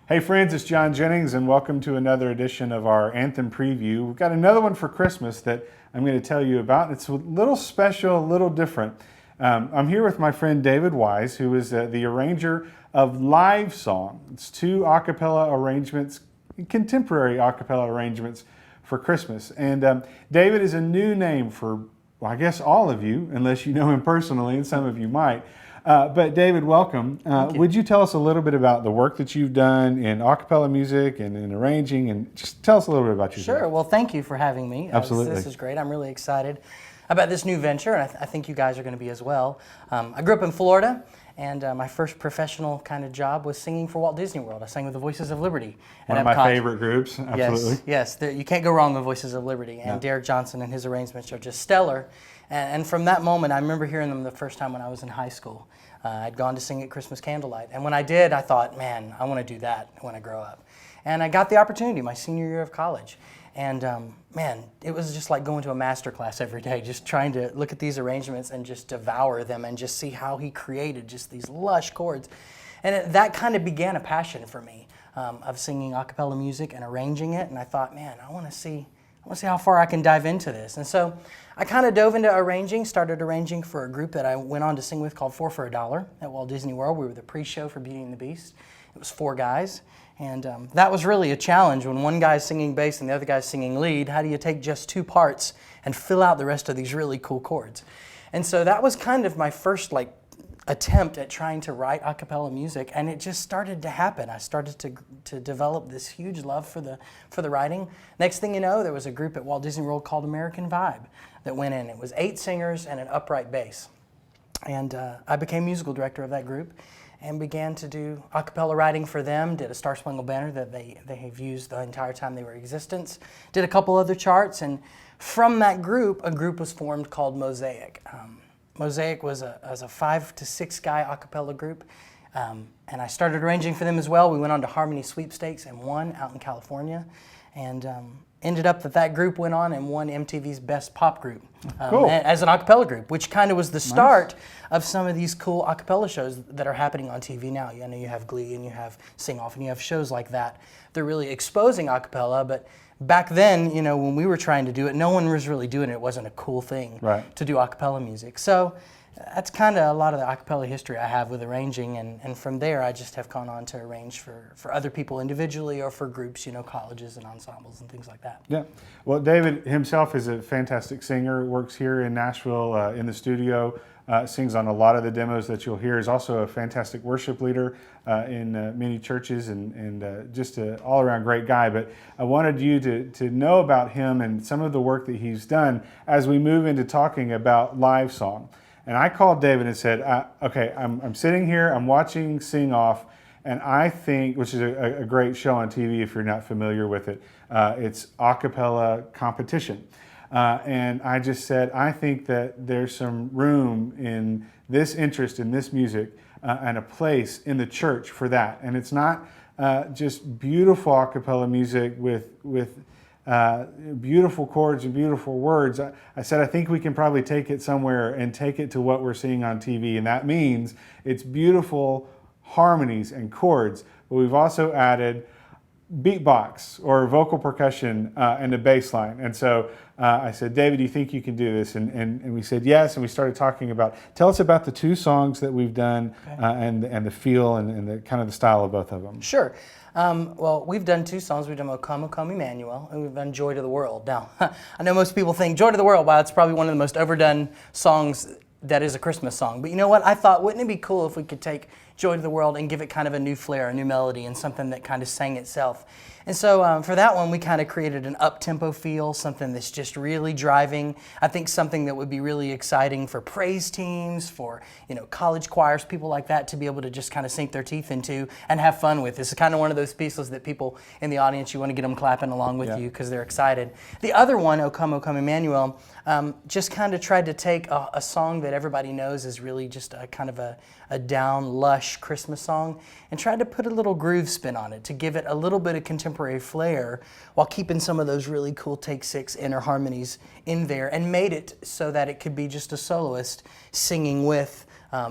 Hey friends, it's John Jennings and welcome to another edition of our Anthem Preview. We've got another one for Christmas that I'm going to tell you about. It's a little special, a little different. I'm here with my friend David Wise, who is the arranger of LiveSong. It's two a cappella arrangements, contemporary a cappella arrangements for Christmas. And David is a new name for, well, I guess all of you, unless you know him personally, and some of you might. But David, welcome. Would you tell us a little bit about the work that you've done in a cappella music and in arranging, and just tell us a little bit about yourself. Sure. Well, thank you for having me. Absolutely. This is great. I'm really excited about this new venture, and I think you guys are going to be as well. I grew up in Florida, and my first professional kind of job was singing for Walt Disney World. I sang with the Voices of Liberty. One of my favorite groups, absolutely. Yes, you can't go wrong with Voices of Liberty, and Yeah. Derek Johnson and his arrangements are just stellar. And from that moment, I remember hearing them the first time when I was in high school. I'd gone to sing at Christmas Candlelight, and when I did, I thought, man, I want to do that when I grow up. And I got the opportunity my senior year of college. And man, it was just like going to a master class every day, just trying to look at these arrangements and just devour them and just see how he created just these lush chords. And that kind of began a passion for me of singing a cappella music and arranging it. And I thought, man, I want to see how far I can dive into this. And so I kind of dove into arranging, started arranging for a group that I went on to sing with called 4 for $1 at Walt Disney World. We were the pre-show for Beauty and the Beast. It was 4 guys. And that was really a challenge when one guy's singing bass and the other guy's singing lead. How do you take just 2 parts and fill out the rest of these really cool chords? And so that was kind of my first attempt at trying to write a cappella music, and it just started to happen. I started to develop this huge love for the writing. Next thing you know, there was a group at Walt Disney World called American Vibe that went in. It was 8 singers and an upright bass. And I became musical director of that group and began to do a cappella writing for them, did a Star Spangled Banner that they have used the entire time they were in existence, did a couple other charts, and from that group, a group was formed called Mosaic. Mosaic was a 5 to 6 guy a cappella group, and I started arranging for them as well. We went on to Harmonies sweepstakes and won out in California, and ended up that group went on and won MTV's Best Pop Group Cool. as an a cappella group, which kind of was the start of some of these cool a cappella shows that are happening on TV now. I know you have Glee and you have Sing Off and you have shows like that. They're really exposing a cappella, but back then, when we were trying to do it, no one was really doing it. It wasn't a cool thing to do a cappella music. So that's kind of a lot of the a cappella history I have with arranging, and from there I just have gone on to arrange for other people individually or for groups, colleges and ensembles and things like that. Yeah. Well, David himself is a fantastic singer, works here in Nashville in the studio, sings on a lot of the demos that you'll hear. He's also a fantastic worship leader in many churches and just an all-around great guy. But I wanted you to know about him and some of the work that he's done as we move into talking about LiveSong. And I called David and said, okay, I'm sitting here, I'm watching Sing Off, and I think, which is a great show on TV if you're not familiar with it, it's a cappella competition. And I just said, I think that there's some room in this interest in this music and a place in the church for that. And it's not just beautiful a cappella music with beautiful chords and beautiful words. I said, I think we can probably take it somewhere and take it to what we're seeing on TV. And that means it's beautiful harmonies and chords, but we've also added beatbox or vocal percussion and a bass line. And so I said, David, do you think you can do this? And we said yes, and we started talking about, tell us about the 2 songs that we've done and the feel and the kind of the style of both of them. Sure. Well, we've done 2 songs. We've done O Come, O Come Emmanuel, and we've done Joy to the World. Now, I know most people think Joy to the World, wow, it's probably one of the most overdone songs that is a Christmas song. But you know what? I thought, wouldn't it be cool if we could take Joy to the World and give it kind of a new flair, a new melody, and something that kind of sang itself. And so for that one, we kind of created an up-tempo feel, something that's just really driving. I think something that would be really exciting for praise teams, for college choirs, people like that, to be able to just kind of sink their teeth into and have fun with. This is kind of one of those pieces that people in the audience, you want to get them clapping along with you because they're excited. The other one, O Come, Emmanuel, just kind of tried to take a song that everybody knows is really just a kind of a down, lush Christmas song and tried to put a little groove spin on it to give it a little bit of contemporary flair while keeping some of those really cool take 6 inner harmonies in there, and made it so that it could be just a soloist singing with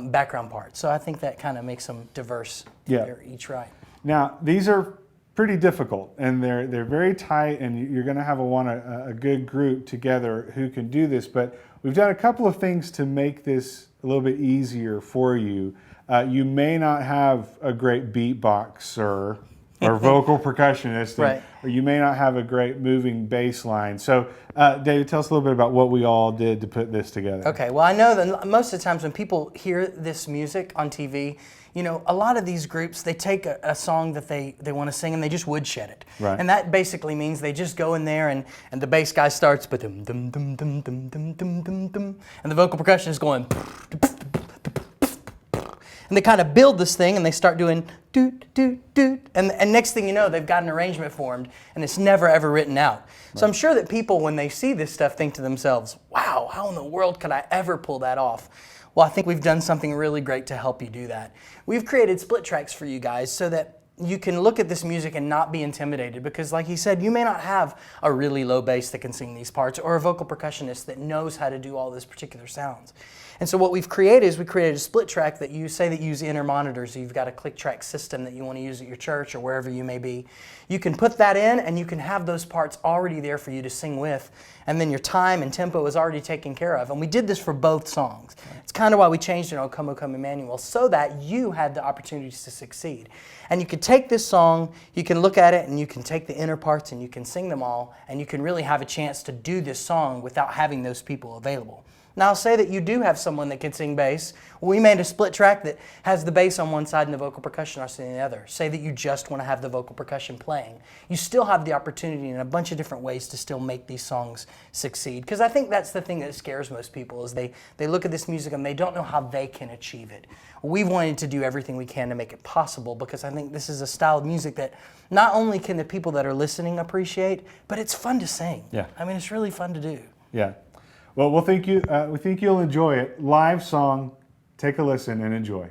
background parts. So I think that kind of makes them diverse. They're each right. Now, these are pretty difficult, and they're very tight, and you're going to have want a good group together who can do this. But we've done a couple of things to make this a little bit easier for you. You may not have a great beatboxer or vocal percussionist, Right. or you may not have a great moving bass line. So, David, tell us a little bit about what we all did to put this together. Okay, well, I know that most of the times when people hear this music on TV, you know, a lot of these groups, they take a song that they want to sing and they just woodshed it. Right. And that basically means they just go in there and the bass guy starts, and the vocal percussion is going, and they kind of build this thing and they start doing doot, doot, doot. And next thing you know, they've got an arrangement formed and it's never ever written out. Right. So I'm sure that people, when they see this stuff, think to themselves, wow, how in the world could I ever pull that off? Well, I think we've done something really great to help you do that. We've created split tracks for you guys so that you can look at this music and not be intimidated, because like he said, you may not have a really low bass that can sing these parts or a vocal percussionist that knows how to do all those particular sounds. And so what we've created is we created a split track that you say that use inner monitors. You've got a click track system that you want to use at your church or wherever you may be. You can put that in and you can have those parts already there for you to sing with, and then your time and tempo is already taken care of. And we did this for both songs. It's kind of why we changed it on Come, O Come Emmanuel, so that you had the opportunities to succeed. And you could take this song, you can look at it, and you can take the inner parts and you can sing them all, and you can really have a chance to do this song without having those people available. Now, say that you do have someone that can sing bass. We made a split track that has the bass on one side and the vocal percussion on the other. Say that you just want to have the vocal percussion playing. You still have the opportunity in a bunch of different ways to still make these songs succeed. Because I think that's the thing that scares most people, is they look at this music and they don't know how they can achieve it. We've wanted to do everything we can to make it possible, because I think this is a style of music that not only can the people that are listening appreciate, but it's fun to sing. Yeah. I mean, it's really fun to do. Yeah. Well, we think you'll enjoy it. LiveSong. Take a listen and enjoy.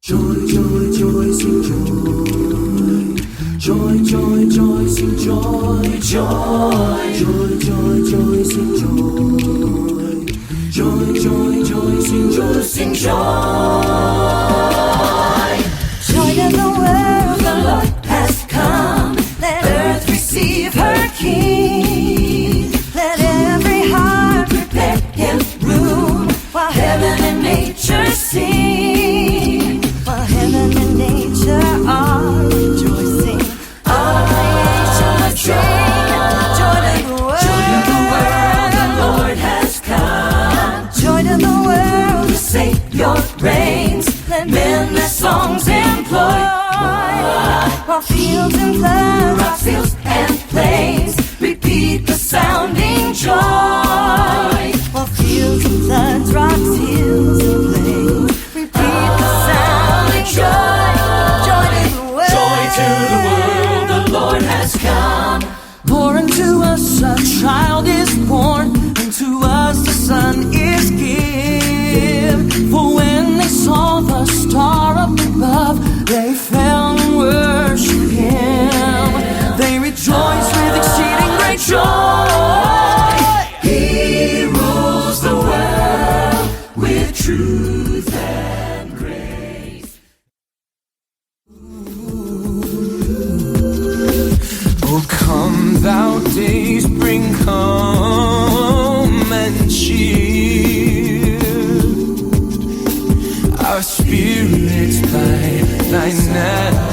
Joy, joy, joy, sing joy. Joy, joy, joy, sing joy. Joy, joy, joy, joy, sing joy. Joy, joy, joy, sing joy, sing joy. Joy to the world, the Lord has come. Let earth receive her King. Let every heart prepare him room, while heaven and nature sing. While heaven and nature are rejoicing. All creation sing. Joy to the world. Joy to the world, the Lord has come. Joy to the world, the Savior reigns. Let men their songs employ. While fields and floods, rocks, hills and plains repeat the sounding joy. While fields and floods, rocks, hills and plains repeat the sounding joy. Joy to the world. Joy to the world, the Lord has come. For unto us a child is born, unto us the Son is given. For when they saw the star up above, they fell and worshiped him. They rejoiced with exceeding great joy. He rules the world with truth and grace. Oh, come thou days, bring calm and cheer our spirits by thy night.